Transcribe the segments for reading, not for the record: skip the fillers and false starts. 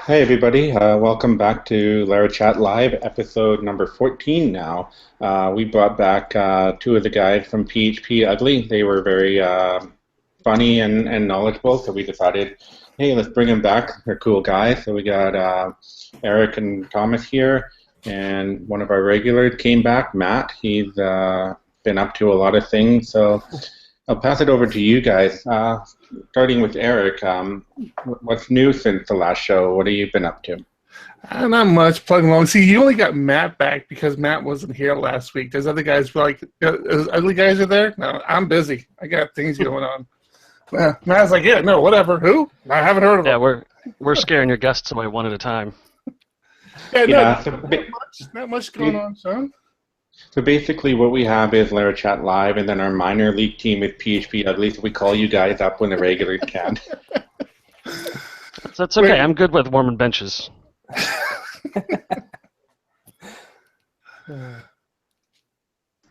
Hey everybody, welcome back to LaraChat Live, episode number 14 now. We brought back two of the guys from PHP Ugly. They were very funny and knowledgeable, so we decided, hey, let's bring them back. They're cool guys. So we got Eric and Thomas here, and one of our regulars came back, Matt. He's been up to a lot of things, so I'll pass it over to you guys. Starting with Eric, what's new since the last show? What have you been up to? Not much, plugging along. See, you only got Matt back because Matt wasn't here last week. There's other guys like, those ugly guys are there? No, I'm busy. I got things going on. Matt's like, yeah, no, whatever. Who? I haven't heard of Yeah, him. we're scaring your guests away one at a time. Yeah, no, Yeah, not much going on, son. so basically what we have is LaraChat Live, and then our minor league team is PHP Ugly, so we call you guys up when the regulars can. So that's okay. I'm good with warming benches.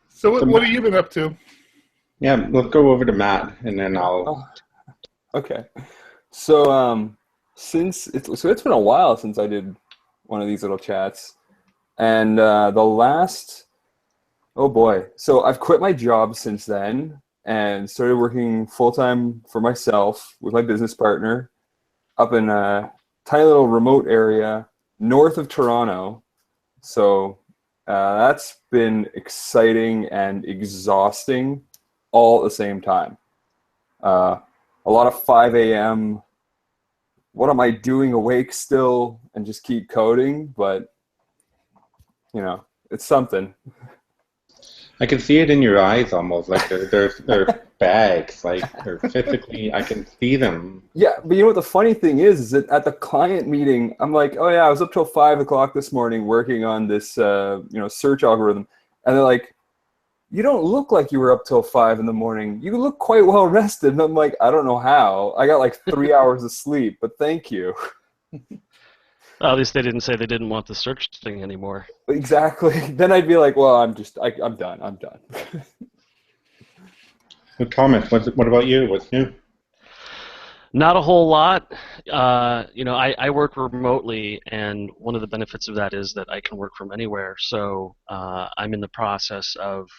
So what have you been up to? Yeah, let's go over to Matt, and then I'll... Oh, okay. So it's been a while since I did one of these little chats, and oh boy, so I've quit my job since then and started working full time for myself with my business partner up in a tiny little remote area north of Toronto. So that's been exciting and exhausting all at the same time. A lot of 5 a.m. What am I doing awake still and just keep coding? But, it's something. I can see it in your eyes almost, like they're bags, like they're physically, I can see them. Yeah, but you know what the funny thing is that at the client meeting, I'm like, oh yeah, I was up till 5 o'clock this morning working on this, search algorithm. And they're like, you don't look like you were up till 5 in the morning. You look quite well rested. And I'm like, I don't know how. I got like 3 hours of sleep, but thank you. Well, at least they didn't say they didn't want the search thing anymore. Exactly. Then I'd be like, well, I'm done. I'm done. So Thomas, what about you? What's new? Not a whole lot. I work remotely, and one of the benefits of that is that I can work from anywhere. So I'm in the process of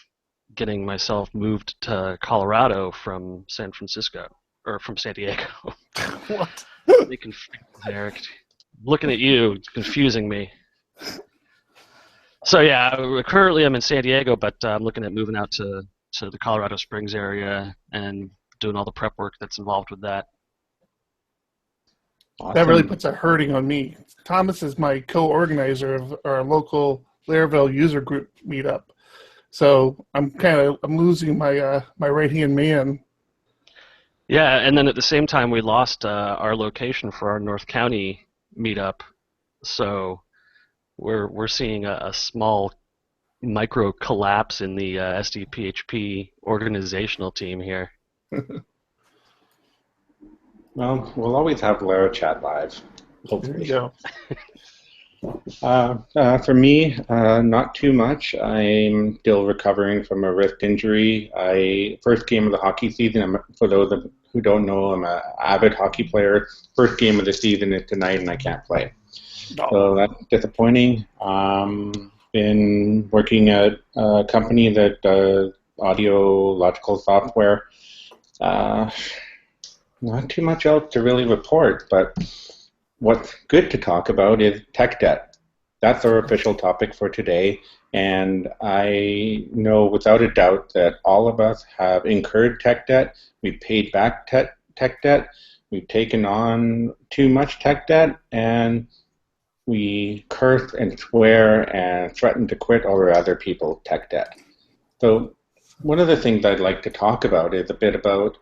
getting myself moved to Colorado from San Francisco, or from San Diego. What? Eric, looking at you, it's confusing me. So yeah, currently I'm in San Diego, but I'm looking at moving out to the Colorado Springs area and doing all the prep work that's involved with that. Awesome. That really puts a hurting on me. Thomas is my co-organizer of our local Laravel user group meetup. So I'm losing my my right-hand man. Yeah, and then at the same time we lost our location for our North County meetup, so we're seeing a small micro collapse in the SDPHP organizational team here. Well, we'll always have LaraChat Live, There hopefully. you go. For me, not too much. I'm still recovering from a wrist injury. First game of the hockey season. For those who don't know, I'm an avid hockey player. First game of the season is tonight, and I can't play. No. So that's disappointing. Been working at a company that does audiological software. Not too much else to really report, but what's good to talk about is tech debt. That's our official topic for today, and I know without a doubt that all of us have incurred tech debt. We've paid back tech debt. We've taken on too much tech debt, and we curse and swear and threaten to quit over other people's tech debt. So one of the things I'd like to talk about is a bit about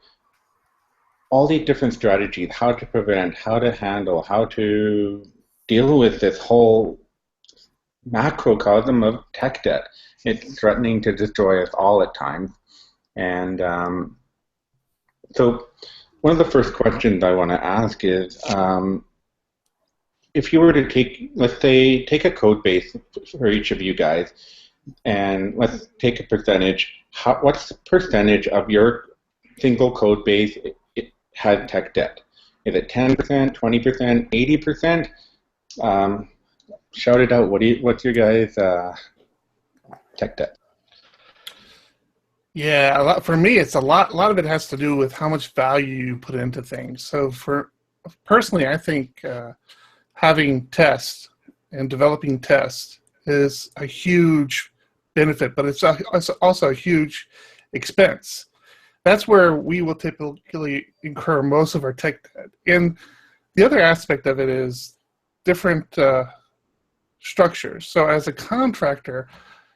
all these different strategies, how to prevent, how to handle, how to deal with this whole macrocosm of tech debt. It's threatening to destroy us all at times. And so one of the first questions I want to ask is, if you were to take a code base for each of you guys, and let's take a percentage. What's the percentage of your single code base had tech debt? Is it 10%, 20%, 80%? Shout it out. What's your guys' tech debt? Yeah, for me, it's a lot. A lot of it has to do with how much value you put into things. So, for personally, I think having tests and developing tests is a huge benefit, but it's also a huge expense. That's where we will typically incur most of our tech debt. And the other aspect of it is different structures. So, as a contractor,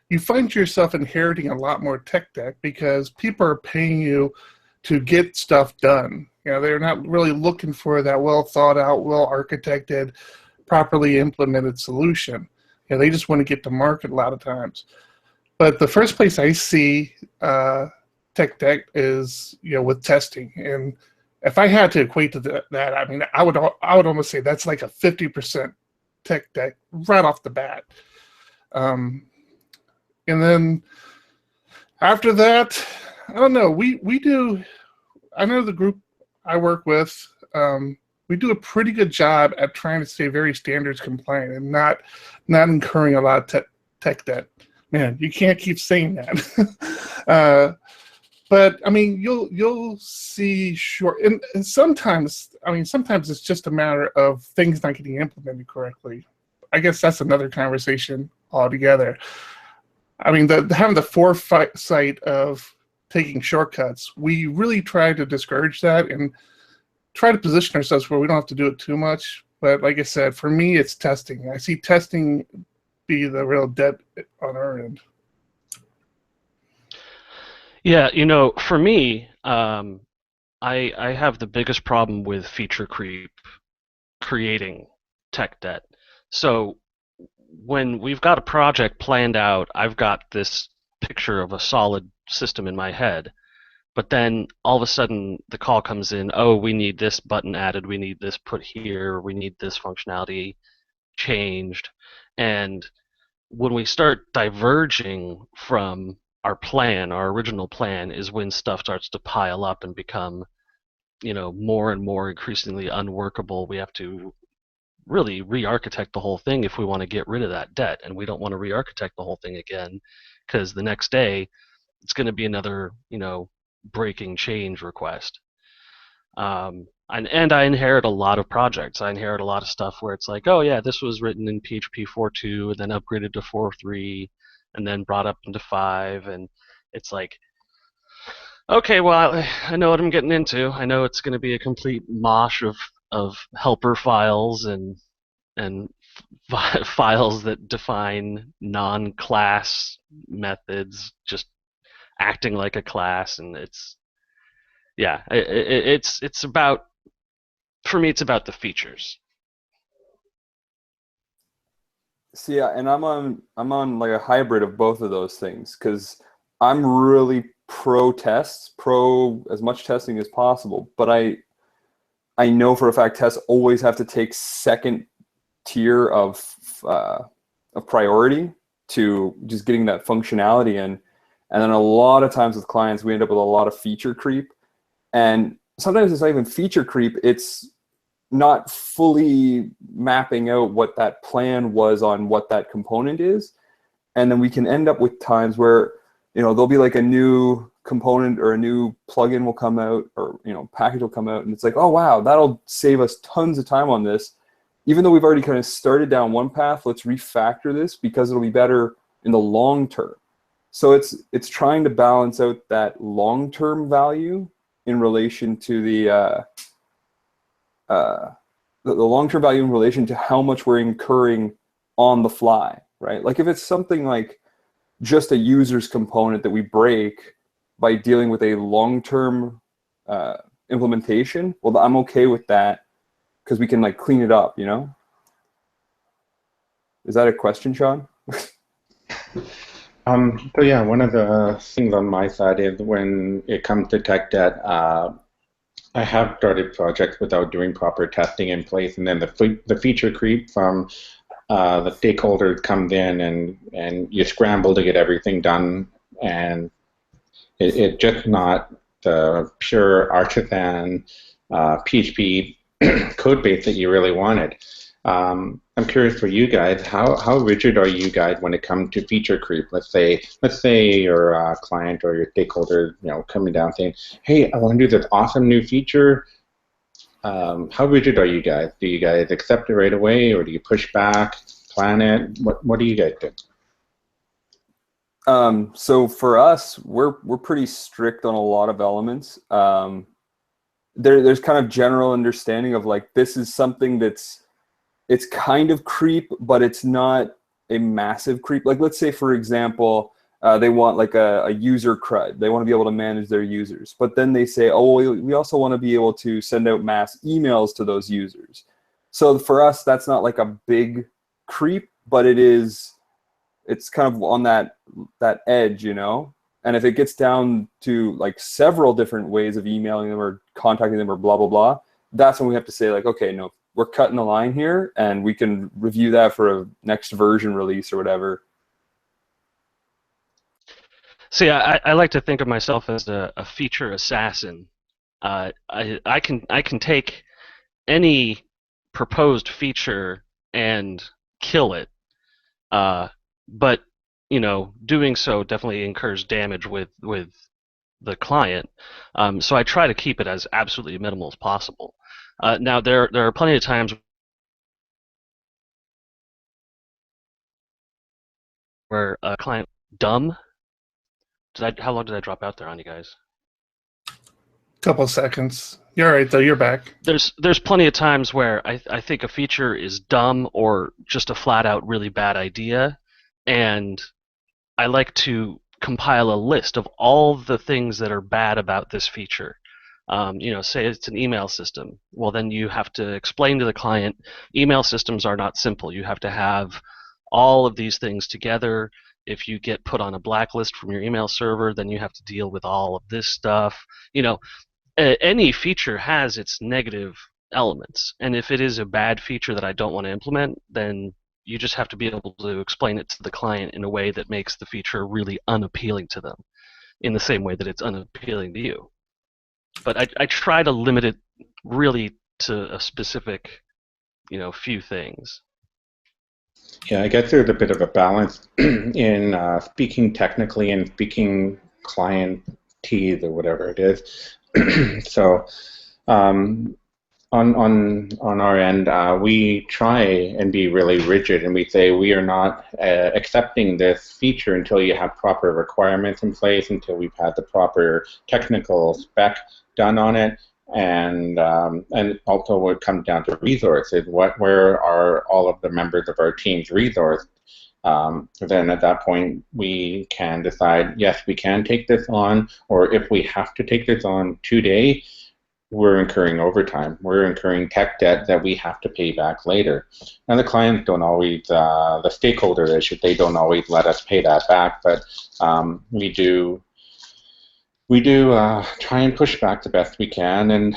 you find yourself inheriting a lot more tech debt because people are paying you to get stuff done. You know, they're not really looking for that well thought out, well architected, properly implemented solution. You know, they just want to get to market a lot of times. But the first place I see tech debt is, you know, with testing. And if I had to equate to that, I mean, I would almost say that's like a 50% tech debt right off the bat. And then after that, I don't know. We do. I know the group I work with. We do a pretty good job at trying to stay very standards compliant and not incurring a lot of tech debt. Man, you can't keep saying that. But I mean, you'll see short. And sometimes, I mean, sometimes it's just a matter of things not getting implemented correctly. I guess that's another conversation altogether. I mean, having the foresight of taking shortcuts, we really try to discourage that and try to position ourselves where we don't have to do it too much. But like I said, for me, it's testing. I see testing be the real debt on our end. Yeah, you know, for me, I have the biggest problem with feature creep creating tech debt. So when we've got a project planned out, I've got this picture of a solid system in my head. But then all of a sudden the call comes in, oh, we need this button added, we need this put here, we need this functionality changed. And when we start diverging from our plan, our original plan, is when stuff starts to pile up and become, you know, more and more increasingly unworkable. We have to really re-architect the whole thing if we want to get rid of that debt, and we don't want to re-architect the whole thing again because the next day it's going to be another, you know, breaking change request. And I inherit a lot of projects. I inherit a lot of stuff where it's like, oh yeah, this was written in PHP 4.2 and then upgraded to 4.3 and then brought up into 5, and it's like, okay, well, I know what I'm getting into. I know it's going to be a complete mosh of helper files and files that define non-class methods just acting like a class, and it's, yeah, it's about, for me, it's about the features. See, yeah, and I'm on like a hybrid of both of those things because I'm really pro tests, pro as much testing as possible. But I know for a fact tests always have to take second tier of priority to just getting that functionality in. And then a lot of times with clients, we end up with a lot of feature creep. And sometimes it's not even feature creep, it's not fully mapping out what that plan was on what that component is. And then we can end up with times where, you know, there'll be like a new component or a new plugin will come out, or, you know, package will come out, and it's like, oh wow, that'll save us tons of time on this. Even though we've already kind of started down one path, let's refactor this because it'll be better in the long term. So it's trying to balance out that long-term value in relation to the long-term value in relation to how much we're incurring on the fly, right? Like if it's something like just a user's component that we break by dealing with a long-term implementation, well, I'm okay with that because we can like clean it up, you know? Is that a question, Sean? So yeah, one of the things on my side is when it comes to tech debt, I have started projects without doing proper testing in place, and then the feature creep from the stakeholders comes in, and you scramble to get everything done, and it's just not the pure artisan PHP code base that you really wanted. I'm curious for you guys, how rigid are you guys when it comes to feature creep? Let's say your client or your stakeholder, coming down saying, "Hey, I want to do this awesome new feature." How rigid are you guys? Do you guys accept it right away, or do you push back, plan it? What do you guys do? So for us, we're pretty strict on a lot of elements. There's kind of general understanding of like, this is something it's kind of creep, but it's not a massive creep. Like, let's say, for example, they want like a user CRUD. They want to be able to manage their users. But then they say, oh, we also want to be able to send out mass emails to those users. So for us, that's not like a big creep, but it's kind of on that edge, And if it gets down to like several different ways of emailing them or contacting them or blah, blah, blah, that's when we have to say like, okay, no, we're cutting the line here, and we can review that for a next version release or whatever. See, I like to think of myself as a feature assassin. I can take any proposed feature and kill it, but doing so definitely incurs damage with the client. So I try to keep it as absolutely minimal as possible. Now there are plenty of times where a client dumb. How long did I drop out there on you guys? Couple seconds. You're all right though. You're back. There's plenty of times where I think a feature is dumb or just a flat out really bad idea, and I like to compile a list of all the things that are bad about this feature. Say it's an email system. Well, then you have to explain to the client, email systems are not simple. You have to have all of these things together. If you get put on a blacklist from your email server, then you have to deal with all of this stuff. Any feature has its negative elements, and if it is a bad feature that I don't want to implement, then you just have to be able to explain it to the client in a way that makes the feature really unappealing to them, in the same way that it's unappealing to you. But I try to limit it really to a specific, few things. Yeah, I guess there's a bit of a balance in speaking technically and speaking clientese or whatever it is. So on our end, we try and be really rigid, and we say we are not accepting this feature until you have proper requirements in place, until we've had the proper technical spec done on it, and also what comes down to resources. Where are all of the members of our team's resourced? Then at that point we can decide, yes, we can take this on, or if we have to take this on today, we're incurring overtime. We're incurring tech debt that we have to pay back later. And the clients don't always, the stakeholders, they don't always let us pay that back, but we do try and push back the best we can, and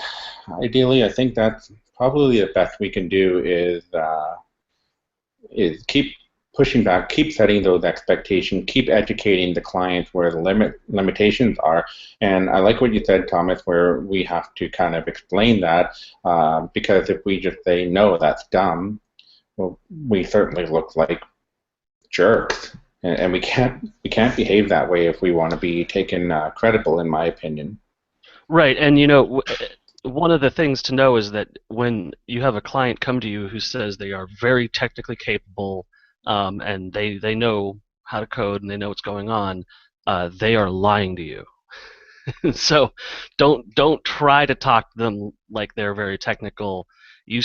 ideally I think that's probably the best we can do is keep pushing back, keep setting those expectations, keep educating the clients where the limitations are. And I like what you said, Thomas, where we have to kind of explain that, because if we just say, no, that's dumb, well, we certainly look like jerks. And we can't behave that way if we want to be taken credible, in my opinion. Right, and one of the things to know is that when you have a client come to you who says they are very technically capable, and they know how to code and they know what's going on, they are lying to you. So don't try to talk to them like they're very technical. You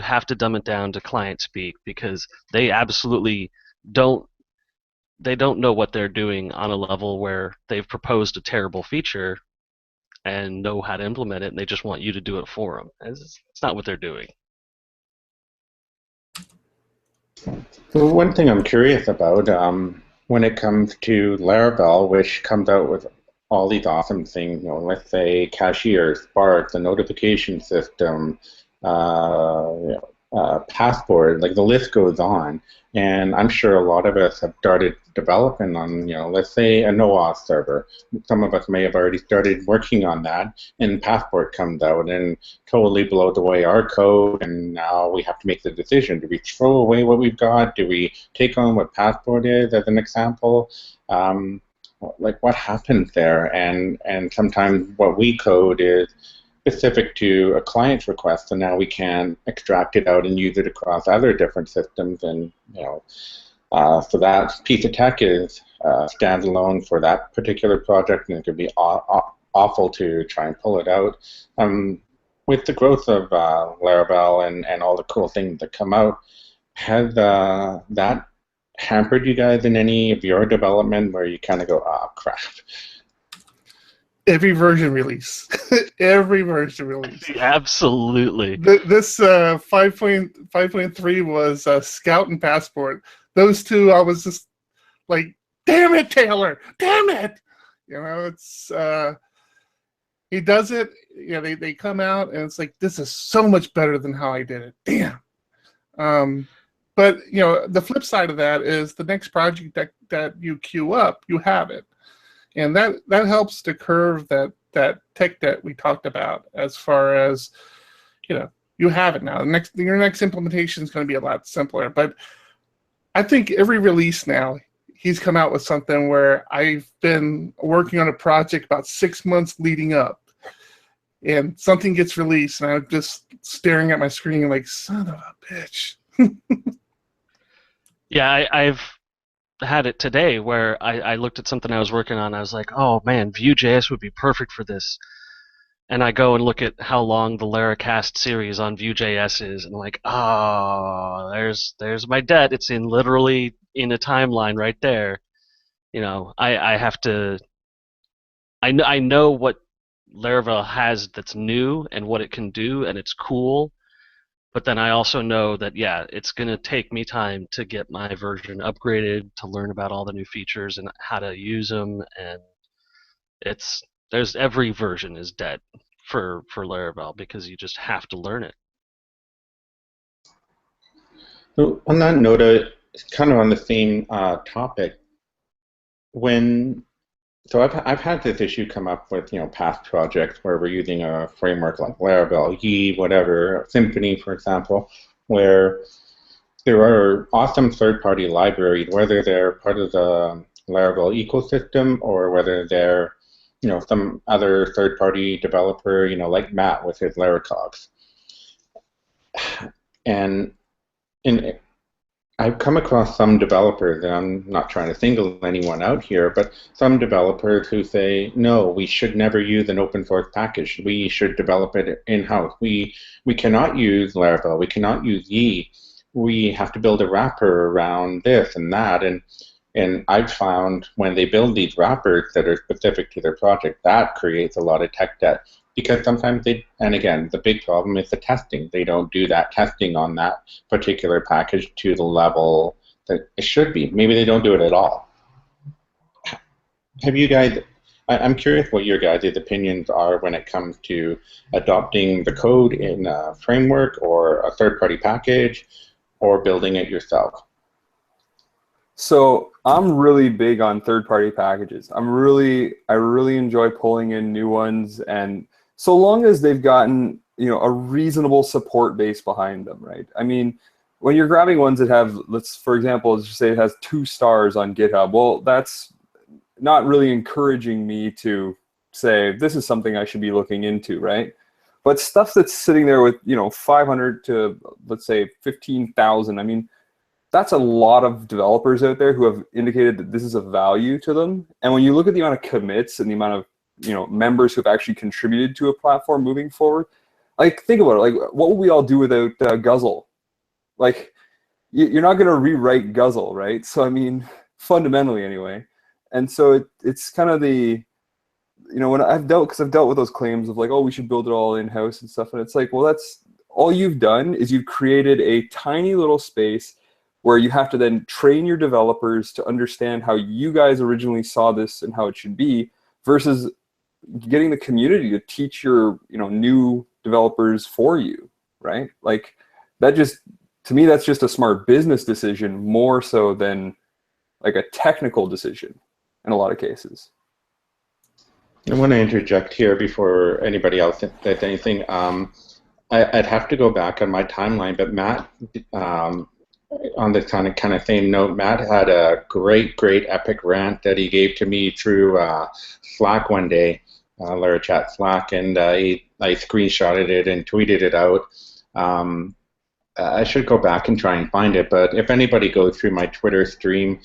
have to dumb it down to client speak, because they absolutely don't know what they're doing on a level where they've proposed a terrible feature and know how to implement it, and they just want you to do it for them. It's not what they're doing. So one thing I'm curious about, when it comes to Laravel, which comes out with all these awesome things, let's say Cashier, Spark, the notification system, Passport, like the list goes on. And I'm sure a lot of us have started developing on, let's say a NoAuth server. Some of us may have already started working on that, and Passport comes out and totally blows away our code, and now we have to make the decision. Do we throw away what we've got? Do we take on what Passport is as an example? Like what happens there? And sometimes what we code is specific to a client's request, and now we can extract it out and use it across other different systems. And so that piece of tech is standalone for that particular project, and it could be awful to try and pull it out. With the growth of Laravel and all the cool things that come out, has that hampered you guys in any of your development where you kind of go, oh crap? Every version release. Every version release. Absolutely. This 5.3 was Scout and Passport. Those two, I was just like, damn it, Taylor! Damn it! It's he does it. They come out and it's like, this is so much better than how I did it. Damn. But the flip side of that is the next project that you queue up, you have it. And that helps to curve that tech debt we talked about, as far as, you have it now. Your next implementation is going to be a lot simpler. But I think every release now, he's come out with something where I've been working on a project about 6 months leading up, and something gets released, and I'm just staring at my screen like, son of a bitch. Yeah, I've had it today where I looked at something I was working on. I was like, oh man, Vue.js would be perfect for this. And I go and look at how long the LaraCast series on Vue.js is, and I'm like, oh, there's my debt. It's literally in a timeline right there. I have to. I know what Laravel has that's new and what it can do, and it's cool. But then I also know that, yeah, it's going to take me time to get my version upgraded, to learn about all the new features and how to use them. And every version is dead for Laravel, because you just have to learn it. So on that note, kind of on the same topic, so I've had this issue come up with past projects where we're using a framework like Laravel, Yi, whatever, Symfony, for example, where there are awesome third-party libraries, whether they're part of the Laravel ecosystem or whether they're some other third-party developer, like Matt with his LaraCogs. And I've come across some developers, and I'm not trying to single anyone out here, but some developers who say, no, we should never use an open source package. We should develop it in-house. We cannot use Laravel. We cannot use Yi. We have to build a wrapper around this and that. And I've found when they build these wrappers that are specific to their project, that creates a lot of tech debt. Because sometimes and again, the big problem is the testing. They don't do that testing on that particular package to the level that it should be. Maybe they don't do it at all. Have you guys, I'm curious what your guys' opinions are when it comes to adopting the code in a framework or a third-party package, or building it yourself. So I'm really big on third-party packages. I really enjoy pulling in new ones, and so long as they've gotten a reasonable support base behind them, right? I mean, when you're grabbing ones that have, for example, let's just say it has 2 stars on GitHub, well, that's not really encouraging me to say this is something I should be looking into, right? But stuff that's sitting there with 500 to let's say 15,000, I mean, that's a lot of developers out there who have indicated that this is of value to them. And when you look at the amount of commits and the amount of members who have actually contributed to a platform moving forward, like, think about it. Like, what would we all do without Guzzle? Like, you're not going to rewrite Guzzle, right? So I mean, fundamentally anyway. And so it's kind of the when I've dealt with those claims of like, oh, we should build it all in-house and stuff, and it's like, well, that's all you've done is you've created a tiny little space where you have to then train your developers to understand how you guys originally saw this and how it should be, versus getting the community to teach your new developers for you, right? Like, that just, to me, that's just a smart business decision more so than like a technical decision in a lot of cases. I want to interject here before anybody else says anything. I'd have to go back on my timeline, but Matt, on this kind of same note, Matt had a great epic rant that he gave to me through Slack one day, LaraChat Slack, and I screenshotted it and tweeted it out. I should go back and try and find it, but if anybody goes through my Twitter stream,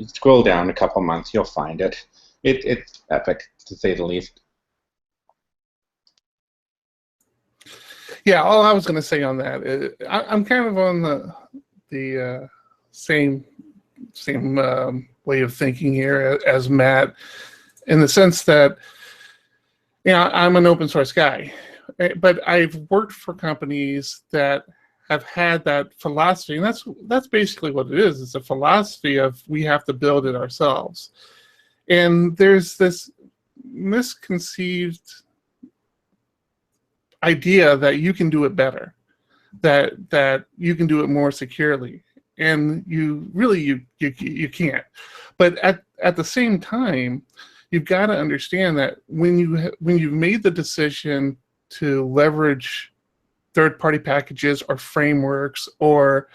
scroll down a couple months, you'll find it. It's epic, to say the least. Yeah, all I was going to say on that is I'm kind of on the same way of thinking here as Matt, in the sense that, you know, I'm an open source guy, but I've worked for companies that have had that philosophy, and that's basically what it is. It's a philosophy of we have to build it ourselves, and there's this misconceived idea that you can do it better, that you can do it more securely, and you can't. But at the same time, you've got to understand that when you've made the decision to leverage third-party packages or frameworks, or,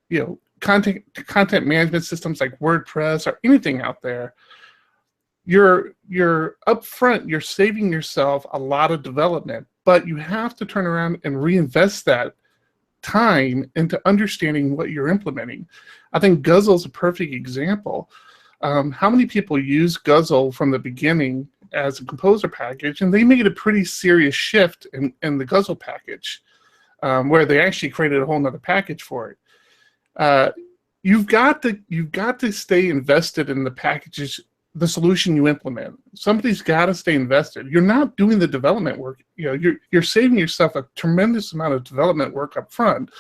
you know, content management systems like WordPress or anything out there, you're upfront, you're saving yourself a lot of development, but you have to turn around and reinvest that time into understanding what you're implementing. I think Guzzle is a perfect example. How many people use Guzzle from the beginning as a composer package, and they made a pretty serious shift in the Guzzle package, where they actually created a whole nother package for it. You've got to stay invested in the packages, the solution you implement. Somebody's got to stay invested. You're not doing the development work. You know, you're saving yourself a tremendous amount of development work up front.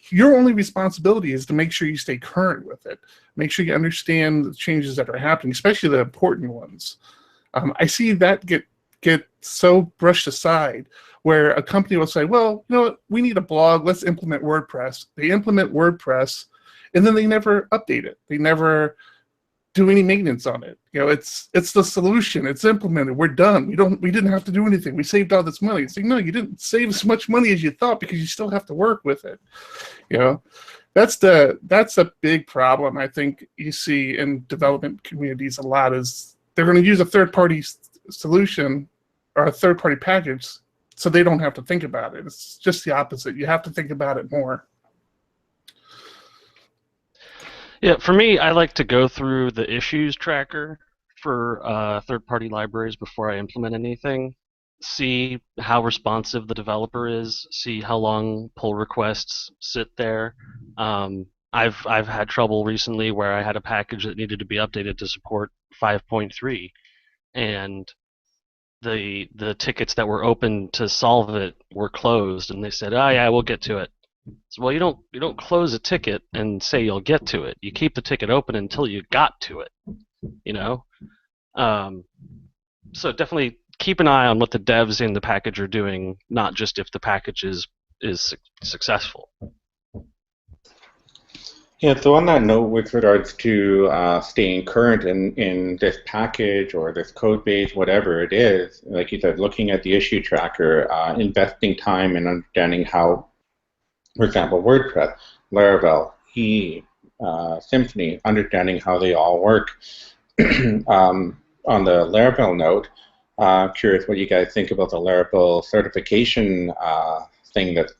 Your only responsibility is to make sure you stay current with it. Make sure you understand the changes that are happening, especially the important ones. I see that get so brushed aside, where a company will say, well, you know what, we need a blog, let's implement WordPress. They implement WordPress, and then they never update it. They never do any maintenance on it. You know, it's the solution. It's implemented. We're done. We didn't have to do anything. We saved all this money. It's like, no, you didn't save as much money as you thought, because you still have to work with it. You know, that's a big problem I think you see in development communities a lot, is they're going to use a third-party solution or a third-party package so they don't have to think about it. It's just the opposite. You have to think about it more. Yeah, for me, I like to go through the issues tracker for third-party libraries before I implement anything. See how responsive the developer is. See how long pull requests sit there. I've had trouble recently where I had a package that needed to be updated to support 5.3, and the tickets that were open to solve it were closed, and they said, "Oh yeah, we'll get to it." So, well, you don't close a ticket and say you'll get to it. You keep the ticket open until you got to it. You know, so definitely keep an eye on what the devs in the package are doing, not just if the package is successful. Yeah, so on that note, with regards to staying current in this package or this code base, whatever it is, like you said, looking at the issue tracker, investing time and understanding how, for example, WordPress, Laravel, Symfony, understanding how they all work. On the Laravel note, curious what you guys think about the Laravel certification thing that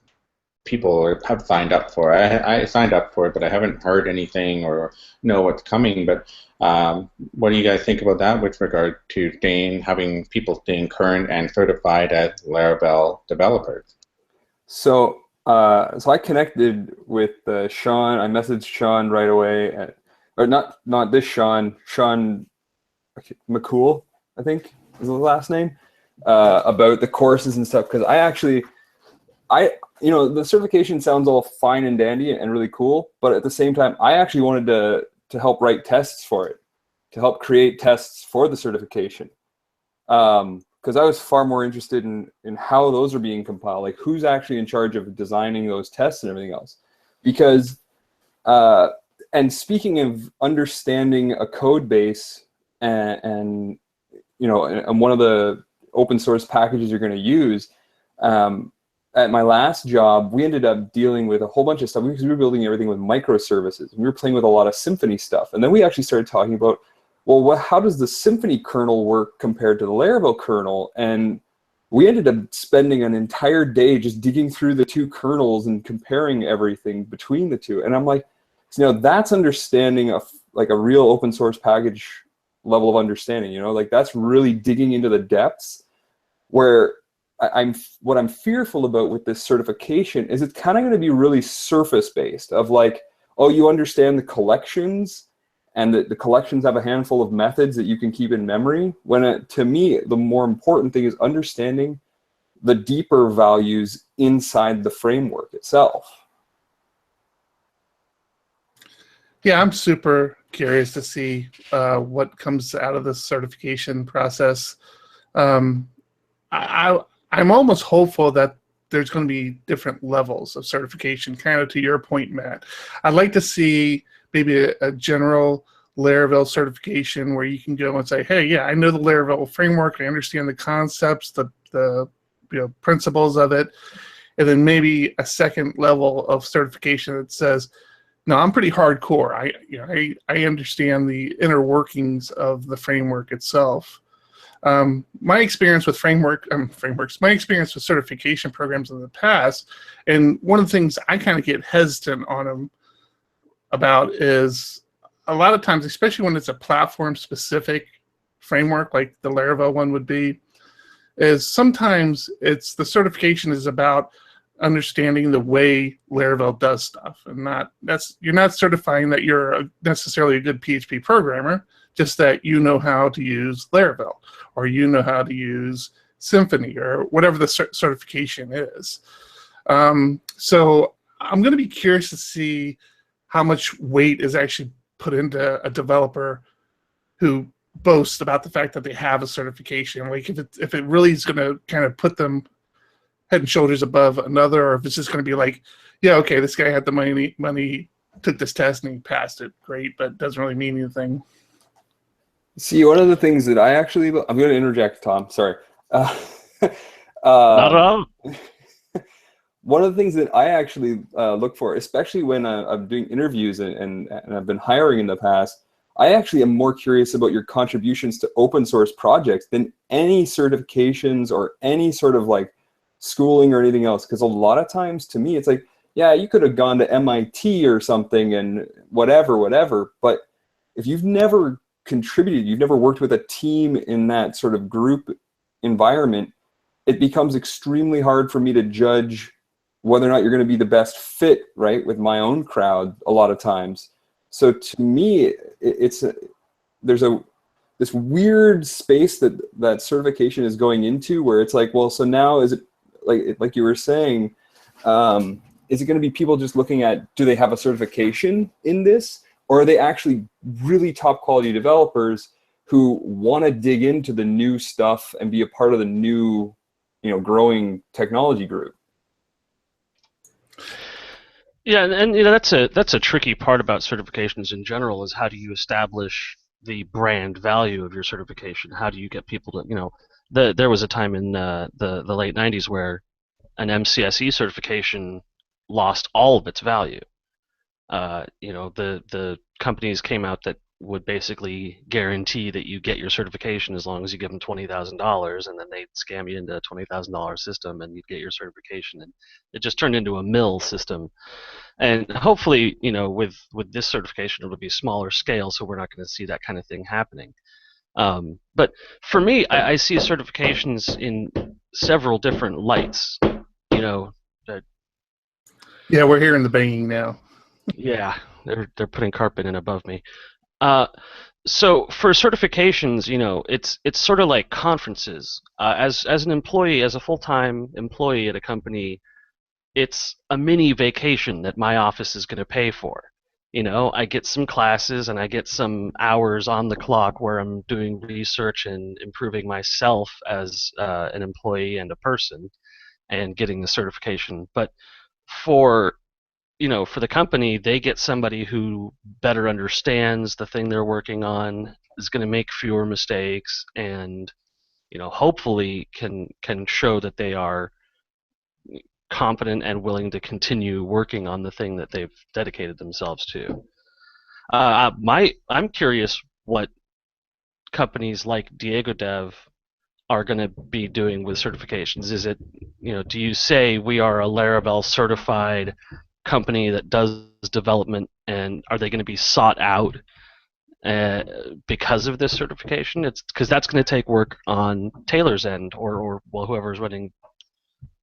people have signed up for. I signed up for it, but I haven't heard anything or know what's coming. But what do you guys think about that with regard to having people staying current and certified as Laravel developers? So I connected with Sean. I messaged Sean right away, or not this Sean McCool, I think is the last name, about the courses and stuff, because the certification sounds all fine and dandy and really cool, but at the same time, I actually wanted to help write tests for it, to help create tests for the certification. Because because I was far more interested in how those are being compiled, like who's actually in charge of designing those tests and everything else. Because, and speaking of understanding a code base and one of the open source packages you're going to use, at my last job, we ended up dealing with a whole bunch of stuff because we were building everything with microservices. We were playing with a lot of Symfony stuff. And then we actually started talking about, well, how does the Symfony kernel work compared to the Laravel kernel? And we ended up spending an entire day just digging through the two kernels and comparing everything between the two. And I'm like, that's understanding like a real open source package level of understanding, like that's really digging into the depths where what I'm fearful about with this certification is it's kind of going to be really surface based of like, oh, you understand the collections and the collections have a handful of methods that you can keep in memory. When to me, the more important thing is understanding the deeper values inside the framework itself. Yeah, I'm super curious to see what comes out of this certification process. I'm almost hopeful that there's going to be different levels of certification, kind of to your point, Matt. I'd like to see maybe a general Laravel certification where you can go and say, hey, yeah, I know the Laravel framework, I understand the concepts, the principles of it, and then maybe a second level of certification that says, no, I'm pretty hardcore. I understand the inner workings of the framework itself. My experience with frameworks, my experience with certification programs in the past, and one of the things I kind of get hesitant on them about is a lot of times, especially when it's a platform-specific framework like the Laravel one would be, is sometimes the certification is about understanding the way Laravel does stuff, and you're not certifying that you're necessarily a good PHP programmer, just that you know how to use Laravel, or you know how to use Symfony, or whatever the certification is. So I'm going to be curious to see how much weight is actually put into a developer who boasts about the fact that they have a certification. Like if it really is going to kind of put them head and shoulders above another, or if it's just going to be like, yeah, okay, this guy had the money, took this test and he passed it, great, but it doesn't really mean anything. See, one of the things that I'm going to interject, Tom, sorry. Not at all. One of the things that I actually look for, especially when I'm doing interviews and I've been hiring in the past, I actually am more curious about your contributions to open source projects than any certifications or any sort of like schooling or anything else. Because a lot of times to me, it's like, yeah, you could have gone to MIT or something and whatever. But if you've never contributed, you've never worked with a team in that sort of group environment, it becomes extremely hard for me to judge whether or not you're going to be the best fit, right, with my own crowd a lot of times. So to me, there's this weird space that certification is going into where it's like, well, so now is it like you were saying, is it going to be people just looking at, do they have a certification in this? Or are they actually really top quality developers who want to dig into the new stuff and be a part of the new, growing technology group? Yeah, and that's a tricky part about certifications in general, is how do you establish the brand value of your certification? How do you get people to, there was a time in the late 90s where an MCSE certification lost all of its value. The companies came out that would basically guarantee that you get your certification as long as you give them $20,000, and then they'd scam you into a $20,000 system and you'd get your certification, and it just turned into a mill system. And hopefully, with this certification, it'll be smaller scale, so we're not going to see that kind of thing happening. But for me, I see certifications in several different lights. Yeah, we're hearing the banging now. Yeah, they're putting carpet in above me. So for certifications, it's sort of like conferences. As an employee, as a full-time employee at a company, it's a mini vacation that my office is going to pay for. I get some classes and I get some hours on the clock where I'm doing research and improving myself as an employee and a person and getting the certification. But for for the company, they get somebody who better understands the thing they're working on, is going to make fewer mistakes, and hopefully can show that they are competent and willing to continue working on the thing that they've dedicated themselves to. I'm curious what companies like Diego Dev are going to be doing with certifications. Is it, do you say we are a Laravel certified company that does development, and are they going to be sought out because of this certification? It's because that's going to take work on Taylor's end, or well, whoever's running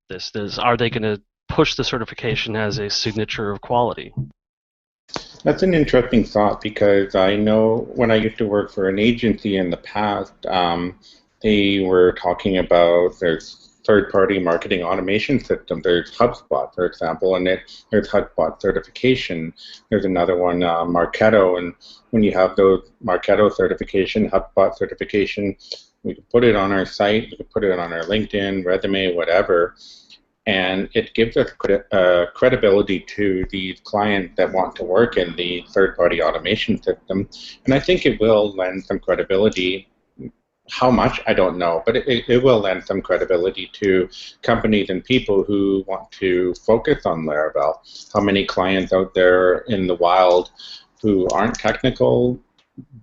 this. Are they going to push the certification as a signature of quality? That's an interesting thought, because I know when I used to work for an agency in the past, they were talking about there's third-party marketing automation systems. There's HubSpot, for example, and there's HubSpot certification. There's another one, Marketo, and when you have those Marketo certification, HubSpot certification, we can put it on our site, we can put it on our LinkedIn, resume, whatever, and it gives us credibility to these clients that want to work in the third-party automation system, and I think it will lend some credibility. How much, I don't know, but it will lend some credibility to companies and people who want to focus on Laravel. How many clients out there in the wild who aren't technical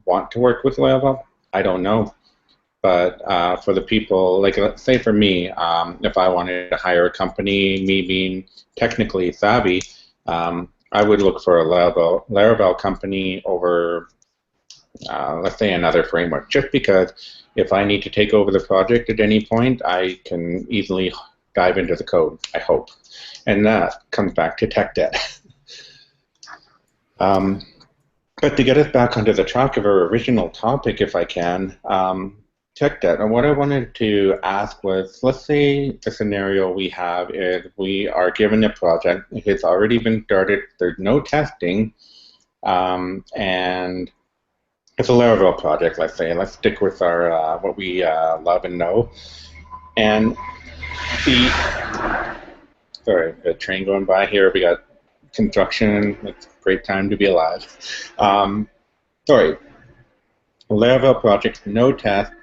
want to work with Laravel? I don't know. But for the people, like let's say for me, if I wanted to hire a company, me being technically savvy, I would look for a Laravel company over, let's say, another framework, just because if I need to take over the project at any point, I can easily dive into the code, I hope. And that comes back to tech debt. But to get us back onto the track of our original topic, if I can, tech debt. And what I wanted to ask was, let's say the scenario we have is we are given a project, it's already been started, there's no testing, and it's a Laravel project, let's say. Let's stick with our what we love and know. And sorry, a train going by here. We got construction. It's a great time to be alive. Sorry, Laravel project, no test,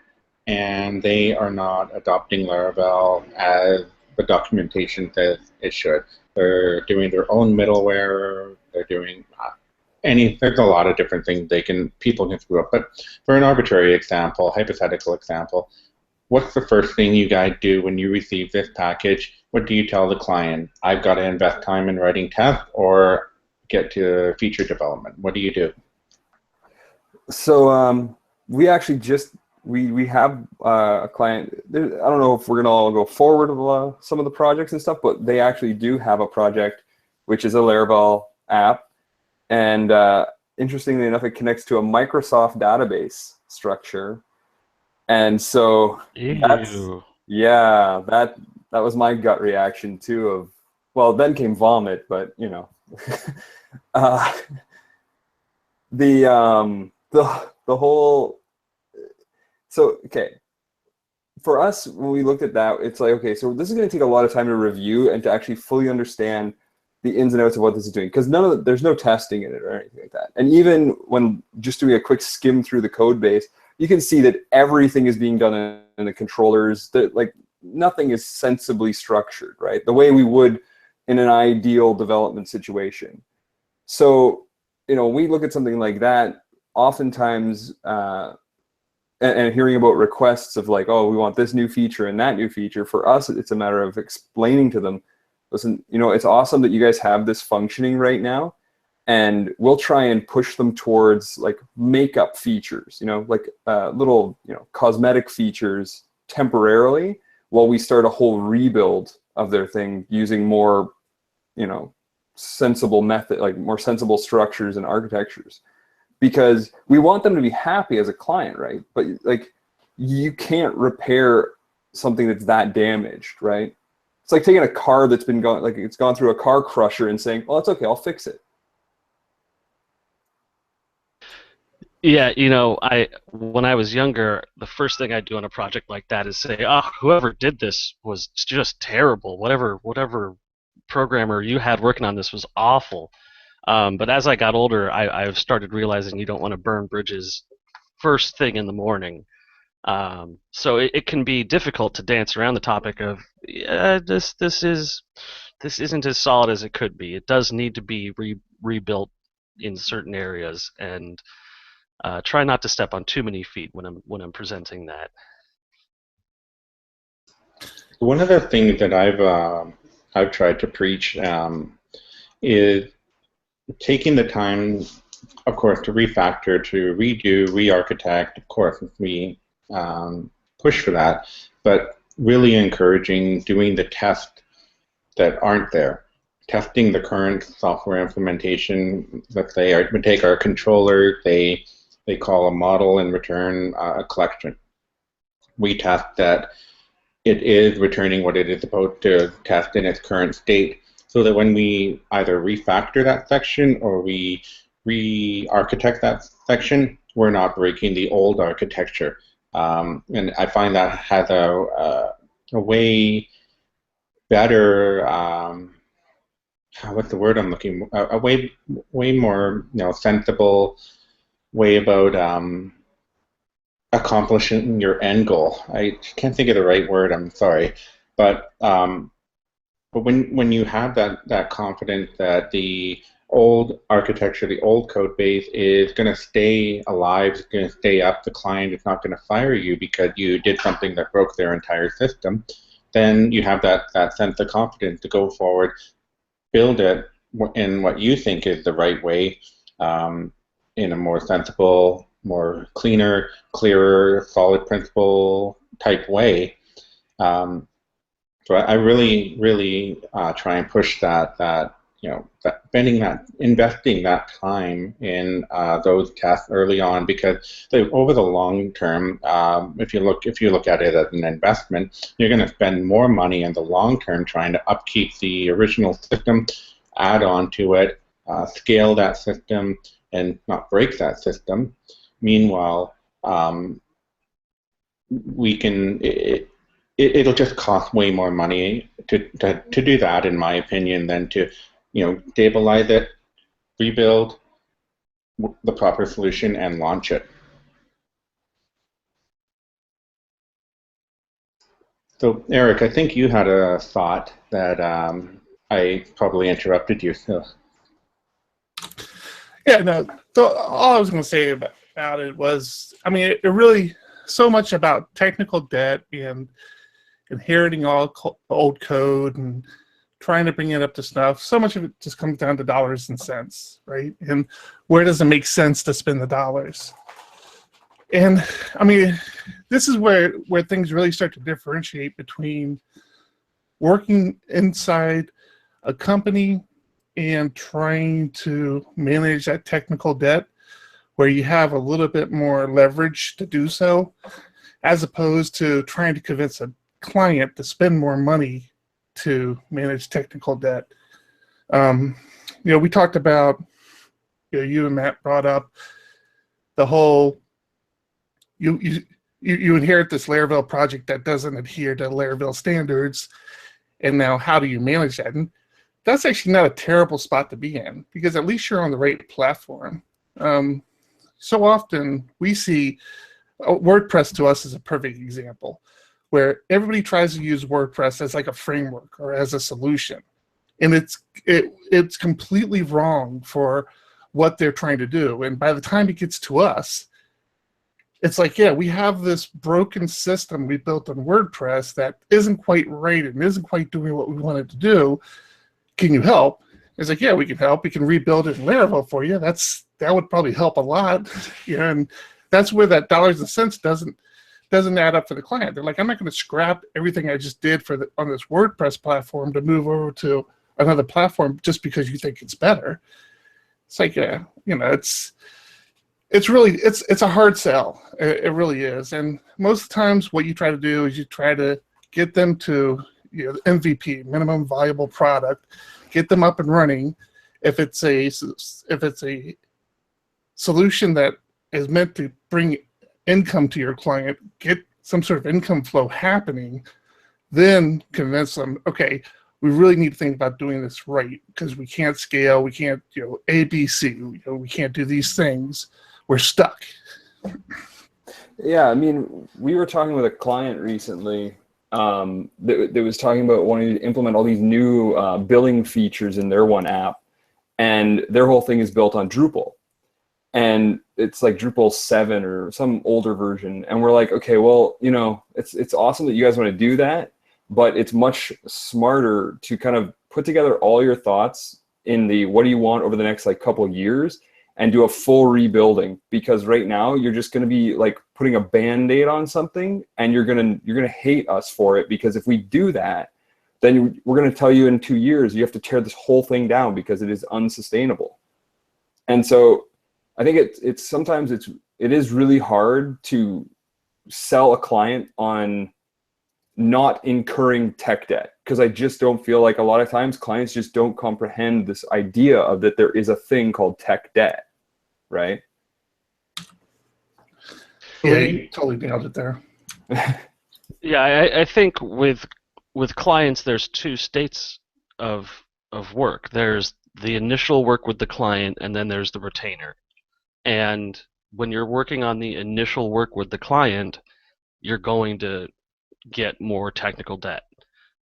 and they are not adopting Laravel as the documentation says it should. They're doing their own middleware. They're doing there's a lot of different things people can screw up. But for an arbitrary example, hypothetical example, what's the first thing you guys do when you receive this package? What do you tell the client? I've got to invest time in writing tests or get to feature development. What do you do? So we actually we have a client. I don't know if we're gonna all go forward with some of the projects and stuff, but they actually do have a project which is a Laravel app. And interestingly enough, it connects to a Microsoft database structure, and so that was my gut reaction too. Of well, then came vomit, but the whole. So okay, for us when we looked at that, it's like okay, so this is going to take a lot of time to review and to actually fully understand the ins and outs of what this is doing, because there's no testing in it or anything like that. And even when just doing a quick skim through the code base, you can see that everything is being done in the controllers. That like nothing is sensibly structured, right? The way we would in an ideal development situation. So we look at something like that. Oftentimes, and hearing about requests of like, oh, we want this new feature and that new feature. For us, it's a matter of explaining to them, listen, it's awesome that you guys have this functioning right now, and we'll try and push them towards like makeup features, like little, cosmetic features temporarily while we start a whole rebuild of their thing using more, sensible method, like more sensible structures and architectures, because we want them to be happy as a client, right? But like, you can't repair something that's that damaged, right? It's like taking a car that's been it's gone through a car crusher and saying, "Well, it's okay, I'll fix it." Yeah, when I was younger, the first thing I'd do on a project like that is say, "Oh, whoever did this was just terrible. Whatever programmer you had working on this was awful." But as I got older, I've started realizing you don't want to burn bridges first thing in the morning. So it can be difficult to dance around the topic of, yeah, this isn't as solid as it could be. It does need to be rebuilt in certain areas, and try not to step on too many feet when I'm presenting that. One of the things that I've tried to preach is taking the time, of course, to refactor, to redo, re-architect. Of course, we push for that, but really encouraging doing the tests that aren't there. Testing the current software implementation. Let's say we take our controller, they call a model and return a collection. We test that it is returning what it is supposed to test in its current state, so that when we either refactor that section or we re-architect that section, we're not breaking the old architecture. And I find that has a way better, what's the word I'm looking, a way more sensible way about accomplishing your end goal. I can't think of the right word. I'm sorry, but when you have that confidence that the old architecture, the old code base is going to stay alive, it's going to stay up, the client is not going to fire you because you did something that broke their entire system, then you have that sense of confidence to go forward, build it in what you think is the right way, in a more sensible, more cleaner, clearer, solid principle type way. So I really, really try and push that investing that time in those tests early on, because over the long term, if you look at it as an investment, you're going to spend more money in the long term trying to upkeep the original system, add on to it, scale that system, and not break that system. Meanwhile, it'll just cost way more money to do that, in my opinion, than to stabilize it, rebuild the proper solution, and launch it. So, Eric, I think you had a thought that I probably interrupted you. So. Yeah, no. All I was going to say about it was, I mean, it really so much about technical debt and inheriting all old code and trying to bring it up to snuff. So much of it just comes down to dollars and cents, right? And where does it make sense to spend the dollars? And I mean, this is where things really start to differentiate between working inside a company and trying to manage that technical debt, where you have a little bit more leverage to do so, as opposed to trying to convince a client to spend more money to manage technical debt. We talked about, you and Matt brought up the whole, you inherit this Laravel project that doesn't adhere to Laravel standards, and now how do you manage that? And that's actually not a terrible spot to be in, because at least you're on the right platform. So often we see WordPress, to us, is a perfect example, where everybody tries to use WordPress as like a framework or as a solution, and it's completely wrong for what they're trying to do. And by the time it gets to us, it's like, yeah, we have this broken system we built on WordPress that isn't quite right and isn't quite doing what we wanted to do. Can you help? It's like, yeah, we can help. We can rebuild it in Laravel for you. That would probably help a lot. And that's where that dollars and cents doesn't add up for the client. They're like, I'm not going to scrap everything I just did on this WordPress platform to move over to another platform just because you think it's better. It's like, yeah, it's really a hard sell. It really is. And most of the times, what you try to do is you try to get them to MVP, minimum viable product, get them up and running. If it's a solution that is meant to bring income to your client, get some sort of income flow happening, then convince them, okay, we really need to think about doing this right because we can't scale, we can't, ABC, we can't do these things. We're stuck. Yeah, I mean, we were talking with a client recently that was talking about wanting to implement all these new billing features in their one app, and their whole thing is built on Drupal. And it's like Drupal 7 or some older version. And we're like, okay, well, it's awesome that you guys want to do that, but it's much smarter to kind of put together all your thoughts in the what do you want over the next like couple of years and do a full rebuilding, because right now you're just going to be like putting a band-aid on something, and you're going to hate us for it, because if we do that, then we're going to tell you in 2 years you have to tear this whole thing down because it is unsustainable. And so I think it's sometimes it is really hard to sell a client on not incurring tech debt, because I just don't feel like a lot of times clients just don't comprehend this idea of that there is a thing called tech debt, right? Yeah, you totally nailed it there. Yeah, I think with clients, there's two states of work. There's the initial work with the client, and then there's the retainer. And when you're working on the initial work with the client, you're going to get more technical debt.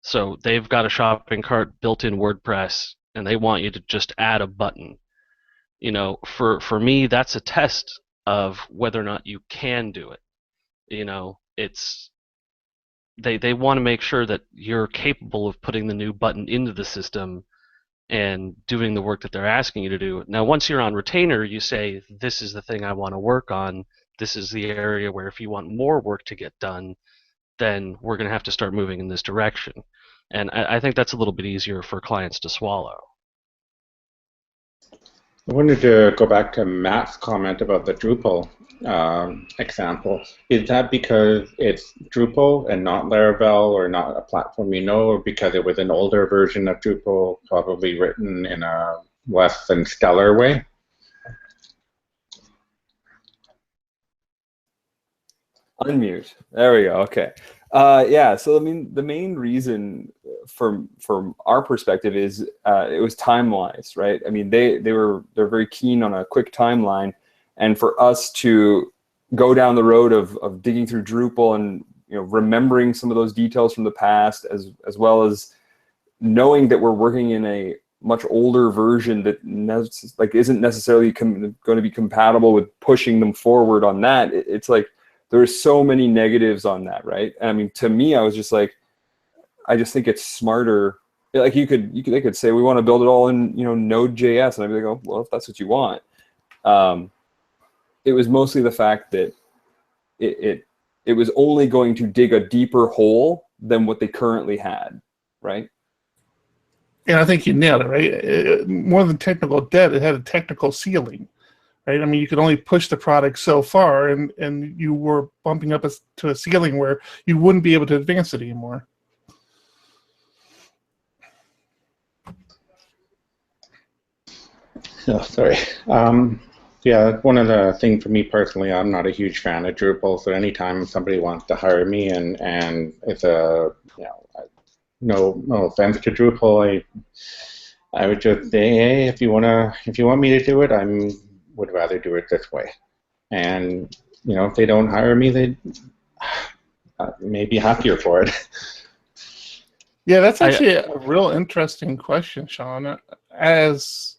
So they've got a shopping cart built in WordPress, and they want you to just add a button. For me, that's a test of whether or not you can do it. It's they want to make sure that you're capable of putting the new button into the system and doing the work that they're asking you to do. Now, once you're on retainer, you say, this is the thing I want to work on. This is the area where if you want more work to get done, then we're going to have to start moving in this direction. And I think that's a little bit easier for clients to swallow. I wanted to go back to Matt's comment about the Drupal example. Is that because it's Drupal and not Laravel, or not a platform or because it was an older version of Drupal, probably written in a less than stellar way? Unmute. There we go. Okay. Yeah. So I mean, the main reason from our perspective is it was time-wise, right? I mean, they're very keen on a quick timeline, and for us to go down the road of digging through Drupal and remembering some of those details from the past, as well as knowing that we're working in a much older version that isn't necessarily going to be compatible with pushing them forward on that. It's like there's so many negatives on that, right? And I mean, to me, I was just like, I just think it's smarter. Like they could say we want to build it all in Node.js, and I'd be like, oh, well, if that's what you want. It was mostly the fact that it was only going to dig a deeper hole than what they currently had, right? And I think you nailed it, right? More than technical debt, it had a technical ceiling, right? I mean, you could only push the product so far, and you were bumping up to a ceiling where you wouldn't be able to advance it anymore. Oh, sorry. Yeah, one of the things for me personally, I'm not a huge fan of Drupal, so anytime somebody wants to hire me and it's no offense to Drupal, I would just say, hey, if you want me to do it, would rather do it this way. And if they don't hire me, they may be happier for it. Yeah, that's actually a real interesting question, Sean. As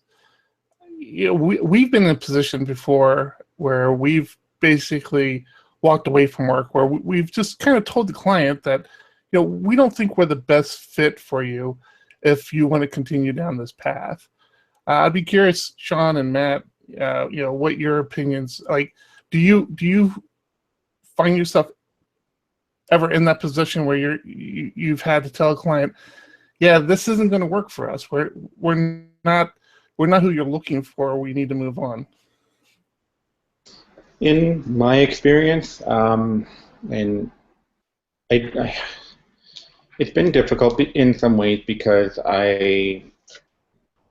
we've been in a position before where we've basically walked away from work, where we've just kind of told the client that we don't think we're the best fit for you if you want to continue down this path. I'd be curious, Sean and Matt, what your opinions like. Do you find yourself ever in that position where you've had to tell a client, yeah, this isn't going to work for us. We're not who you're looking for. We need to move on. In my experience, and it's been difficult in some ways because I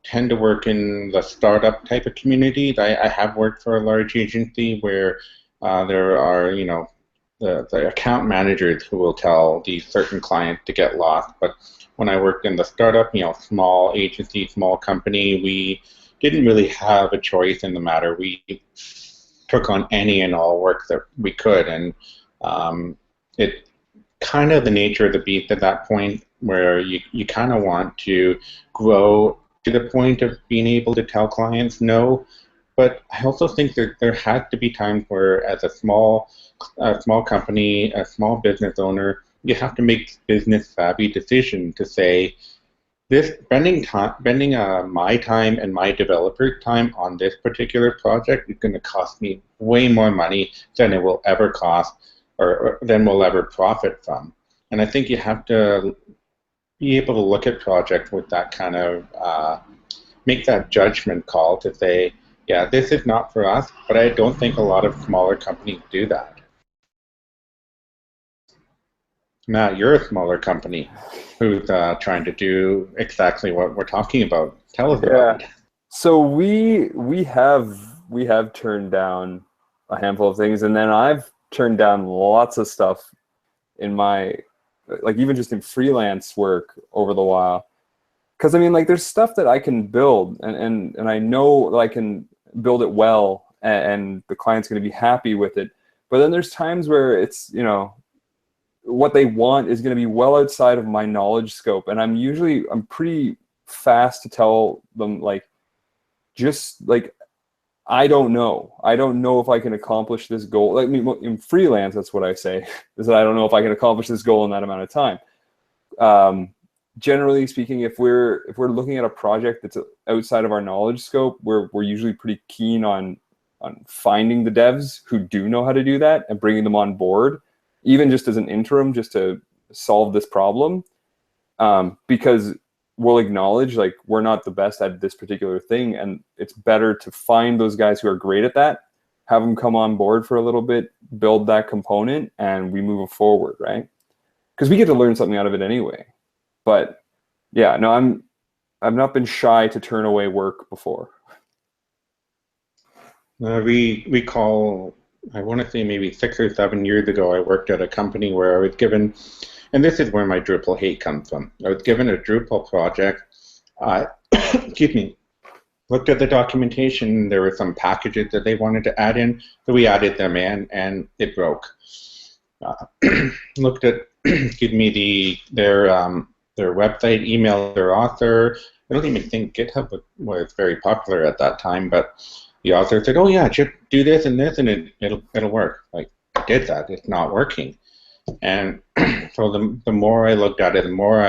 tend to work in the startup type of community. I have worked for a large agency where there are, the account managers who will tell the certain client to get lost. But when I worked in the startup, small agency, small company, we didn't really have a choice in the matter. We took on any and all work that we could, and it kind of the nature of the beast at that point, where you kind of want to grow to the point of being able to tell clients no. But I also think there had to be times where, as a small company, a small business owner, you have to make business savvy decisions to say, this spending my time and my developer time on this particular project is going to cost me way more money than it will ever cost, or than we'll ever profit from. And I think you have to be able to look at projects with that kind of make that judgment call to say, yeah, this is not for us. But I don't think a lot of smaller companies do that. Matt, you're a smaller company who's trying to do exactly what we're talking about. Tell us about it. So we have turned down a handful of things, and then I've turned down lots of stuff in my, like, even just in freelance work over the while. Because I mean, like, there's stuff that I can build, and I know that I can build it well, and the client's going to be happy with it. But then there's times where it's, what they want is going to be well outside of my knowledge scope, and I'm pretty fast to tell them, like, just like, I don't know if I can accomplish this goal. Like, in freelance, that's what I say, is that I don't know if I can accomplish this goal in that amount of time. Generally speaking, if we're looking at a project that's outside of our knowledge scope, we're usually pretty keen on finding the devs who do know how to do that and bringing them on board, even just as an interim, just to solve this problem, because we'll acknowledge, like, we're not the best at this particular thing, and it's better to find those guys who are great at that, have them come on board for a little bit, build that component, and we move forward, right? Because we get to learn something out of it anyway. But yeah, no, I've not been shy to turn away work before. We call, I want to say maybe 6 or 7 years ago, I worked at a company where I was given, and this is where my Drupal hate comes from. I was given a Drupal project. Excuse me. Looked at the documentation. There were some packages that they wanted to add in, so we added them in, and it broke. Looked at, excuse me, their website, emailed their author. I don't even think GitHub was very popular at that time, but the author said, "Oh yeah, just do this and this, and it'll work." Like, I did that. It's not working. And so the more I looked at it, the more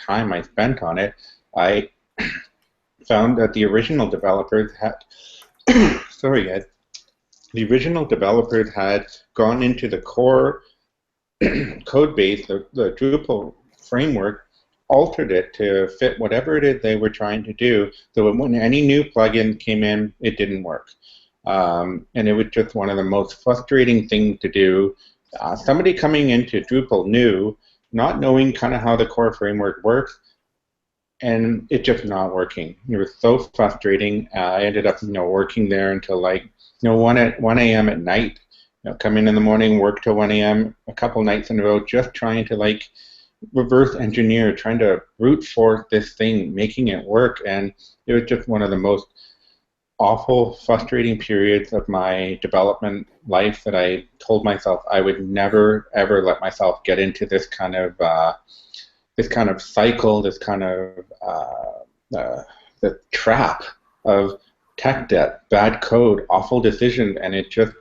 time I spent on it, I found that the original developers had sorry guys, the original developers had gone into the core code base, the Drupal framework, altered it to fit whatever it is they were trying to do. So when any new plugin came in, it didn't work. And it was just one of the most frustrating things to do. Somebody coming into Drupal new, not knowing kind of how the core framework works, and it just not working. It was so frustrating. I ended up, working there until 1 a.m. at night. Come in the morning, work till 1 a.m. a couple nights in a row, just trying to reverse engineer, trying to brute force this thing, making it work. And it was just one of the most awful, frustrating periods of my development life that I told myself I would never, ever let myself get into this kind of cycle, this kind of the trap of tech debt, bad code, awful decisions, and it just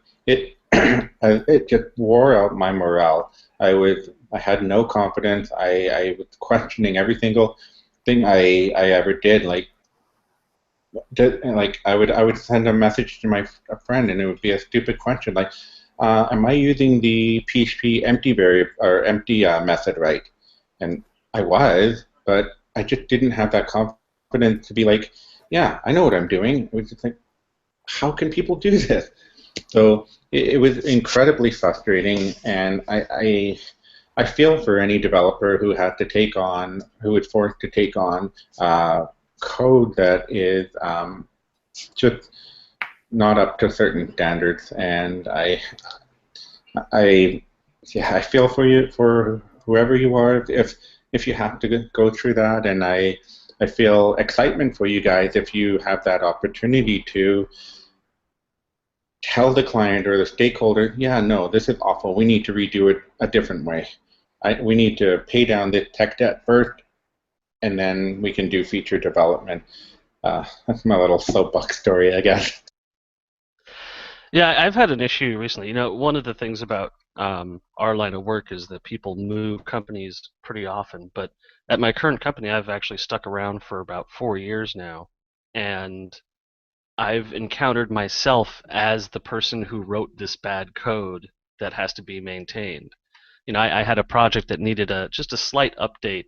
wore out my morale. I had no confidence. I was questioning every single thing I ever did. I would send a message to my friend, and it would be a stupid question like, "Am I using the PHP empty method right?" And I was, but I just didn't have that confidence to be like, "Yeah, I know what I'm doing." It was just like, how can people do this? So it was incredibly frustrating, and I feel for any developer who was forced to take on code that is just not up to certain standards, and I feel for you, for whoever you are, if you have to go through that, and I feel excitement for you guys if you have that opportunity to tell the client or the stakeholder, yeah, no, this is awful. We need to redo it a different way. We need to pay down the tech debt first, and then we can do feature development. That's my little soapbox story, I guess. Yeah, I've had an issue recently. You know, one of the things about our line of work is that people move companies pretty often. But at my current company, I've actually stuck around for about 4 years now, and I've encountered myself as the person who wrote this bad code that has to be maintained. You know, I had a project that needed just a slight update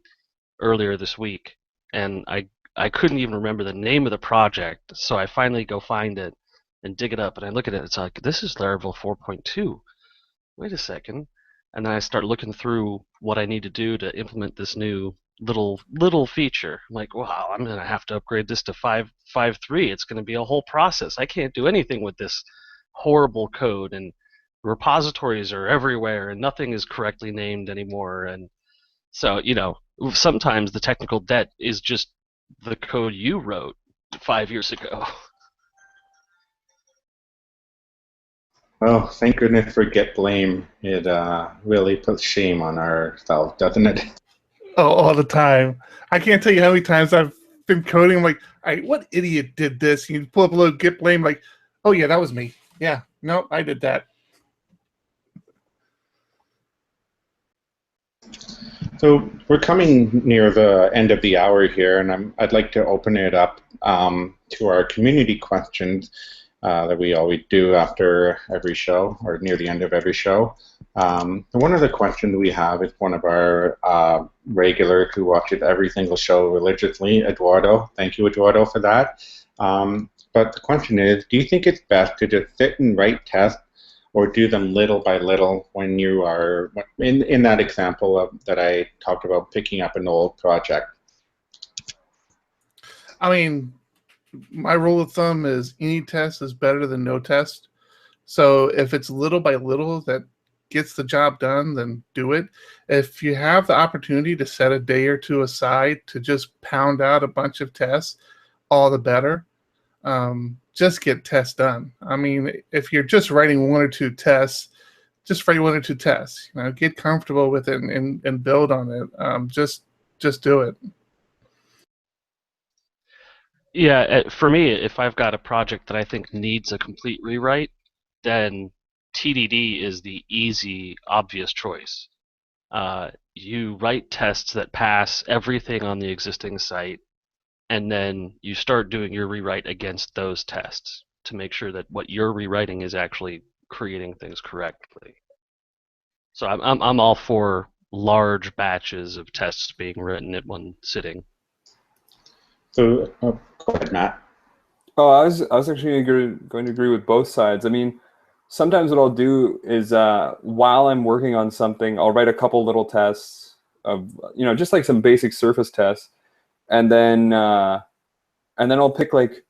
earlier this week, and I couldn't even remember the name of the project, so I finally go find it and dig it up, and I look at it. It's like, this is Laravel 4.2. Wait a second, and then I start looking through what I need to do to implement this new little feature. I'm like, wow, I'm gonna have to upgrade this to 5.3. It's gonna be a whole process. I can't do anything with this horrible code, and repositories are everywhere, and nothing is correctly named anymore. And so, you know, sometimes the technical debt is just the code you wrote 5 years ago. Well, thank goodness for Get Blame. It really puts shame on ourselves, doesn't it? Oh, all the time. I can't tell you how many times I've been coding. I'm like, what idiot did this? You pull up a little Git blame, like, oh yeah, that was me. Yeah, no, I did that. So we're coming near the end of the hour here, and I'd like to open it up to our community questions that we always do after every show, or near the end of every show. One of the questions we have is one of our regulars who watches every single show religiously, Eduardo. Thank you, Eduardo, for that. But the question is, do you think it's best to just sit and write tests, or do them little by little when you are, in that example that I talked about, picking up an old project? I mean, my rule of thumb is any test is better than no test. So if it's little by little that gets the job done, then do it. If you have the opportunity to set a day or two aside to just pound out a bunch of tests, all the better. Just get tests done. I mean, if you're just writing one or two tests, just write one or two tests. You know, get comfortable with it and build on it. Just do it. Yeah, for me, if I've got a project that I think needs a complete rewrite, then TDD is the easy, obvious choice. You write tests that pass everything on the existing site, and then you start doing your rewrite against those tests to make sure that what you're rewriting is actually creating things correctly. So I'm all for large batches of tests being written at one sitting. So, go ahead, Matt. Oh, I was actually going to agree with both sides. I mean, sometimes what I'll do is while I'm working on something, I'll write a couple little tests of, you know, just like some basic surface tests, and then I'll pick like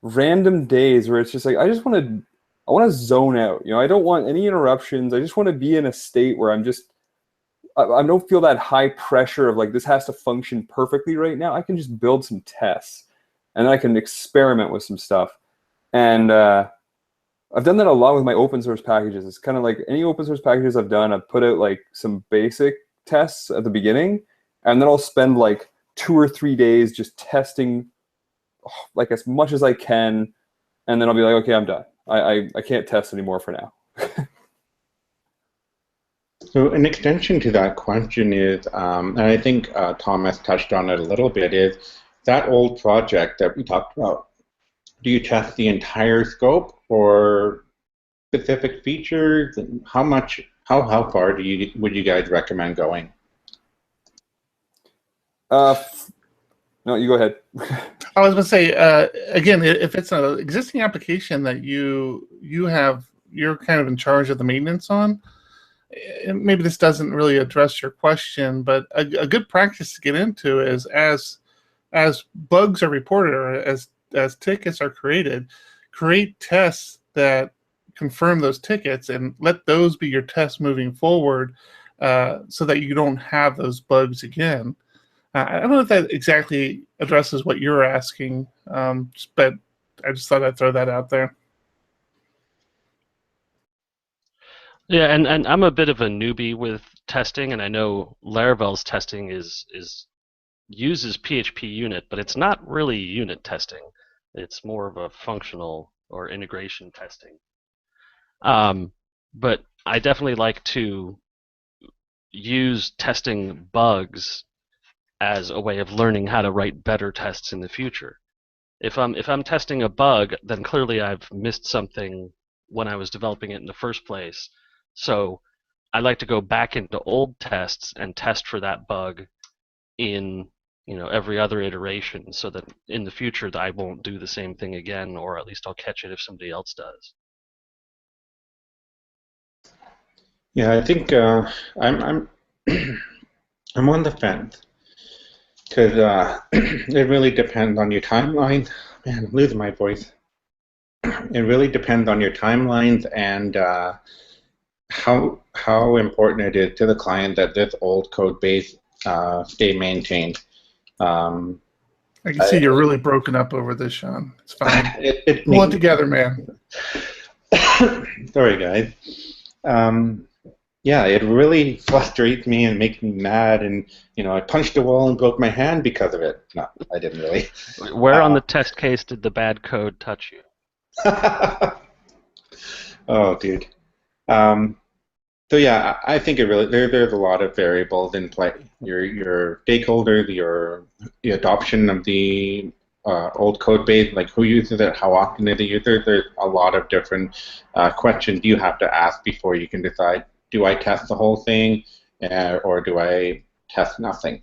random days where it's just like I want to zone out. You know, I don't want any interruptions. I just want to be in a state where I don't feel that high pressure of like this has to function perfectly right now. I can just build some tests, and then I can experiment with some stuff. And I've done that a lot with my open source packages. It's kind of like any open source packages I've done, I've put out like some basic tests at the beginning, and then I'll spend like 2 or 3 days just testing like as much as I can, and then I'll be like, okay, I'm done. I can't test anymore for now. So an extension to that question is, and I think Thomas touched on it a little bit, is that old project that we talked about, do you test the entire scope or specific features? How far would you guys recommend going? No, you go ahead. I was going to say, again, if it's an existing application that you're kind of in charge of the maintenance on, maybe this doesn't really address your question, but a good practice to get into is as as bugs are reported or as tickets are created, create tests that confirm those tickets and let those be your tests moving forward, so that you don't have those bugs again. I don't know if that exactly addresses what you're asking, but I just thought I'd throw that out there. Yeah, and I'm a bit of a newbie with testing, and I know Laravel's testing uses PHP unit, but it's not really unit testing. It's more of a functional or integration testing. But I definitely like to use testing bugs as a way of learning how to write better tests in the future. If I'm testing a bug, then clearly I've missed something when I was developing it in the first place. So I like to go back into old tests and test for that bug in every other iteration, so that in the future I won't do the same thing again, or at least I'll catch it if somebody else does. Yeah, I think I'm I'm on the fence because it really depends on your timeline. Man, I'm losing my voice. It really depends on your timelines and how important it is to the client that this old code base stay maintained. I can see you're really broken up over this, Sean. It's fine. Pull it together, man. Sorry, guys. Yeah, it really frustrates me and makes me mad, and I punched a wall and broke my hand because of it. No, I didn't really. Where on the test case did the bad code touch you? Oh, dude. So yeah, I think it really there's a lot of variables in play. Your stakeholder, the adoption of the old code base, like who uses it, how often do they use it. There's a lot of different questions you have to ask before you can decide: do I test the whole thing, or do I test nothing?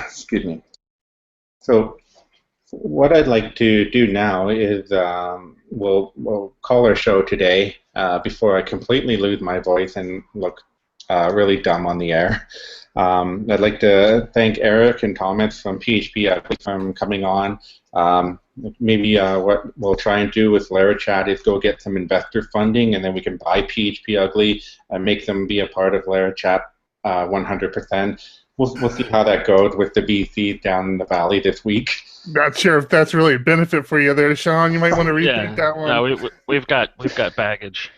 Excuse me. So what I'd like to do now is we'll call our show today before I completely lose my voice and look really dumb on the air. I'd like to thank Eric and Thomas from PHP Ugly for coming on. Maybe what we'll try and do with LaraChat is go get some investor funding, and then we can buy PHP Ugly and make them be a part of LaraChat 100%. We'll see how that goes with the VC down in the valley this week. Not sure if that's really a benefit for you there, Sean. You might want to rethink that one. No, we've got baggage.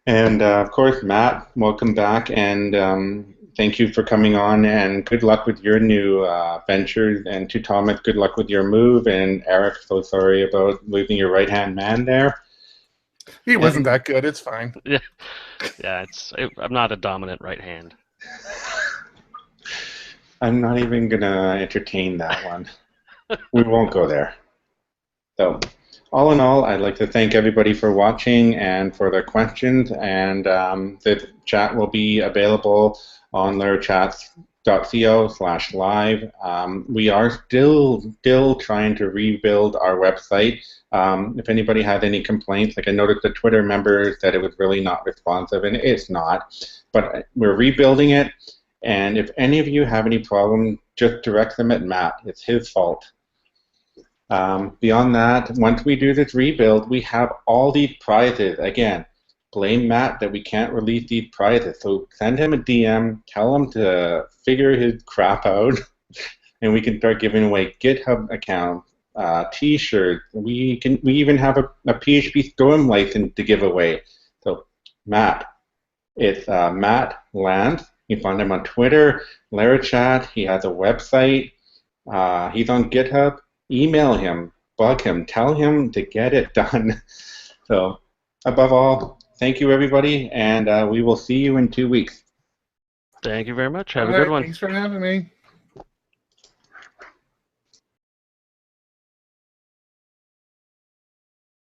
And of course, Matt, welcome back, and thank you for coming on. And good luck with your new ventures. And to Thomas, good luck with your move. And Eric, so sorry about losing your right-hand man there. He wasn't that good. It's fine. Yeah, I'm not a dominant right hand. I'm not even going to entertain that one. We won't go there. So, all in all, I'd like to thank everybody for watching and for their questions. And the chat will be available on larachat.co/live. We are still trying to rebuild our website. If anybody has any complaints, like I noticed the Twitter member said it was really not responsive, and it's not. But we're rebuilding it. And if any of you have any problem, just direct them at Matt. It's his fault. Beyond that, once we do this rebuild, we have all these prizes. Again, blame Matt that we can't release these prizes. So send him a DM, tell him to figure his crap out, and we can start giving away GitHub accounts, T-shirts. We even have a PHP Storm license to give away. So Matt, it's Matt Land. You can find him on Twitter, LaraChat. He has a website. He's on GitHub. Email him, bug him, tell him to get it done. So, above all, thank you, everybody, and we will see you in 2 weeks. Thank you very much. Have a good one. Thanks for having me.